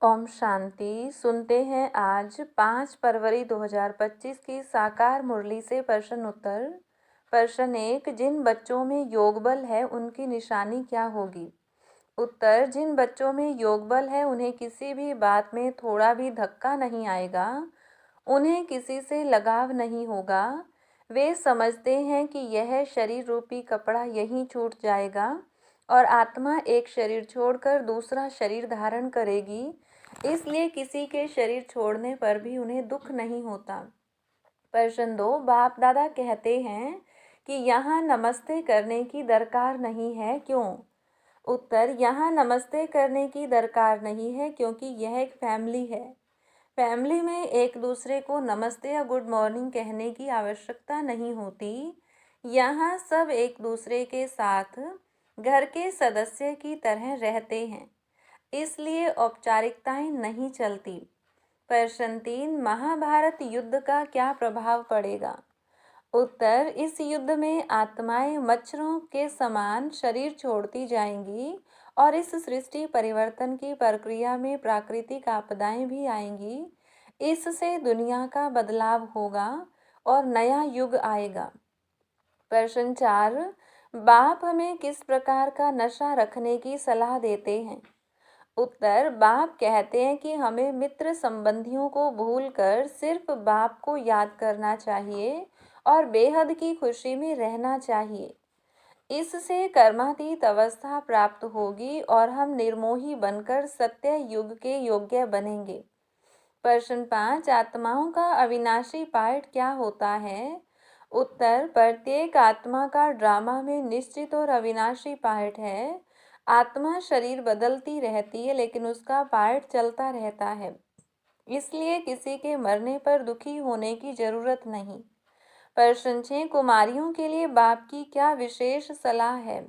ओम शांति। सुनते हैं आज 5 फरवरी 2025 की साकार मुरली से प्रश्न उत्तर। प्रश्न 1, जिन बच्चों में योग बल है उनकी निशानी क्या होगी? उत्तर, जिन बच्चों में योग बल है उन्हें किसी भी बात में थोड़ा भी धक्का नहीं आएगा, उन्हें किसी से लगाव नहीं होगा। वे समझते हैं कि यह शरीर रूपी कपड़ा यहीं छूट जाएगा और आत्मा एक शरीर छोड़कर दूसरा शरीर धारण करेगी, इसलिए किसी के शरीर छोड़ने पर भी उन्हें दुख नहीं होता। प्रश्न 2, बाप दादा कहते हैं कि यहाँ नमस्ते करने की दरकार नहीं है, क्यों? उत्तर, यहाँ नमस्ते करने की दरकार नहीं है क्योंकि यह एक फैमिली है। फैमिली में एक दूसरे को नमस्ते या गुड मॉर्निंग कहने की आवश्यकता नहीं होती। यहाँ सब एक दूसरे के साथ घर के सदस्य की तरह रहते हैं, इसलिए औपचारिकताएं नहीं चलती। प्रश्न 3, महाभारत युद्ध का क्या प्रभाव पड़ेगा? उत्तर, इस युद्ध में आत्माएं मच्छरों के समान शरीर छोड़ती जाएंगी और इस सृष्टि परिवर्तन की प्रक्रिया में प्राकृतिक आपदाएं भी आएंगी। इससे दुनिया का बदलाव होगा और नया युग आएगा। प्रश्न 4, बाप हमें किस प्रकार का नशा रखने की सलाह देते हैं? उत्तर, बाप कहते हैं कि हमें मित्र संबंधियों को भूलकर सिर्फ बाप को याद करना चाहिए और बेहद की खुशी में रहना चाहिए। इससे कर्मातीत अवस्था प्राप्त होगी और हम निर्मोही बनकर सत्य युग के योग्य बनेंगे। प्रश्न 5, आत्माओं का अविनाशी पार्ट क्या होता है? उत्तर, प्रत्येक आत्मा का ड्रामा में निश्चित और अविनाशी पार्ट है। आत्मा शरीर बदलती रहती है लेकिन उसका पार्ट चलता रहता है, इसलिए किसी के मरने पर दुखी होने की जरूरत नहीं। प्रश्न 6, कुमारियों के लिए बाप की क्या विशेष सलाह है?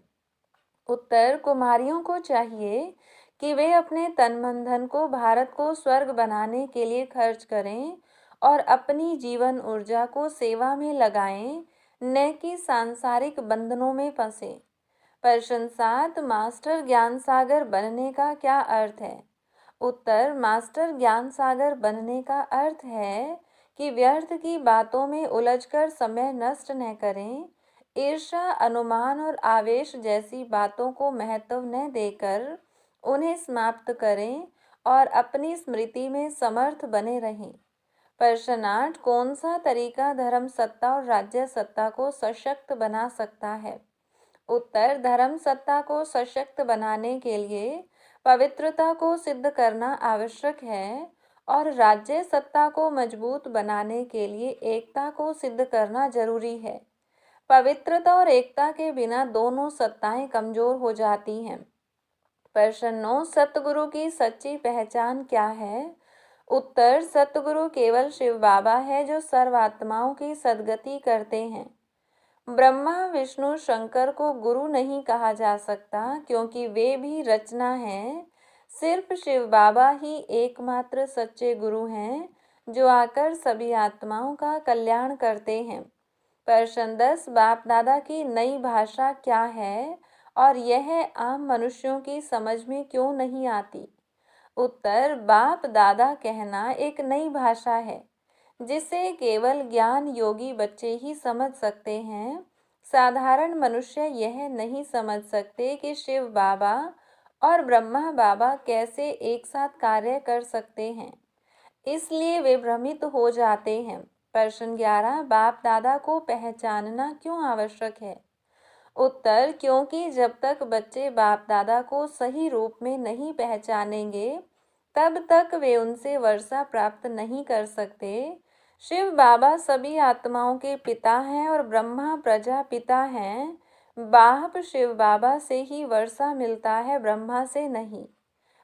उत्तर, कुमारियों को चाहिए कि वे अपने तन मन धन को भारत को स्वर्ग बनाने के लिए खर्च करें और अपनी जीवन ऊर्जा को सेवा में लगाएं, न कि सांसारिक बंधनों में फंसे। प्रश्न 7, मास्टर ज्ञान सागर बनने का क्या अर्थ है? उत्तर, मास्टर ज्ञान सागर बनने का अर्थ है कि व्यर्थ की बातों में उलझकर समय नष्ट न करें, ईर्ष्या, अनुमान और आवेश जैसी बातों को महत्व न देकर उन्हें समाप्त करें और अपनी स्मृति में समर्थ बने रहें। प्रश्न 8, कौन सा तरीका धर्म सत्ता और राज्य सत्ता को सशक्त बना सकता है? उत्तर, धर्म सत्ता को सशक्त बनाने के लिए पवित्रता को सिद्ध करना आवश्यक है और राज्य सत्ता को मजबूत बनाने के लिए एकता को सिद्ध करना जरूरी है। पवित्रता और एकता के बिना दोनों सत्ताएं कमजोर हो जाती हैं। प्रश्न 9, सतगुरु की सच्ची पहचान क्या है? उत्तर, सतगुरु केवल शिव बाबा है जो सर्वात्माओं की सद्गति करते हैं। ब्रह्मा, विष्णु, शंकर को गुरु नहीं कहा जा सकता क्योंकि वे भी रचना हैं। सिर्फ शिव बाबा ही एकमात्र सच्चे गुरु हैं जो आकर सभी आत्माओं का कल्याण करते हैं। प्रश्न 10, बाप दादा की नई भाषा क्या है और यह आम मनुष्यों की समझ में क्यों नहीं आती? उत्तर, बाप दादा कहना एक नई भाषा है जिसे केवल ज्ञान योगी बच्चे ही समझ सकते हैं। साधारण मनुष्य यह नहीं समझ सकते कि शिव बाबा और ब्रह्मा बाबा कैसे एक साथ कार्य कर सकते हैं, इसलिए वे भ्रमित हो जाते हैं। प्रश्न 11, बाप दादा को पहचानना क्यों आवश्यक है? उत्तर, क्योंकि जब तक बच्चे बाप दादा को सही रूप में नहीं पहचानेंगे तब तक वे उनसे वर्षा प्राप्त नहीं कर सकते। शिव बाबा सभी आत्माओं के पिता हैं और ब्रह्मा प्रजापिता हैं। बाप शिव बाबा से ही वर्षा मिलता है, ब्रह्मा से नहीं।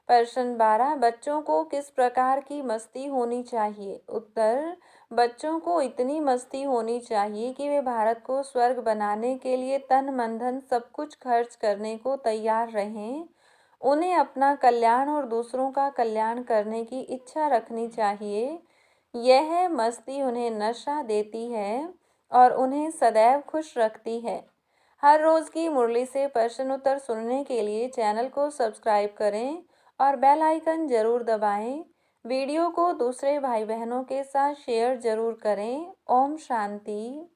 प्रश्न 12, बच्चों को किस प्रकार की मस्ती होनी चाहिए? उत्तर, बच्चों को इतनी मस्ती होनी चाहिए कि वे भारत को स्वर्ग बनाने के लिए तन मन धन सब कुछ खर्च करने को तैयार रहें। उन्हें अपना कल्याण और दूसरों का कल्याण करने की इच्छा रखनी चाहिए। यह मस्ती उन्हें नशा देती है और उन्हें सदैव खुश रखती है। हर रोज की मुरली से प्रश्न उत्तर सुनने के लिए चैनल को सब्सक्राइब करें और बेल आइकन ज़रूर दबाएं। वीडियो को दूसरे भाई बहनों के साथ शेयर ज़रूर करें। ओम शांति।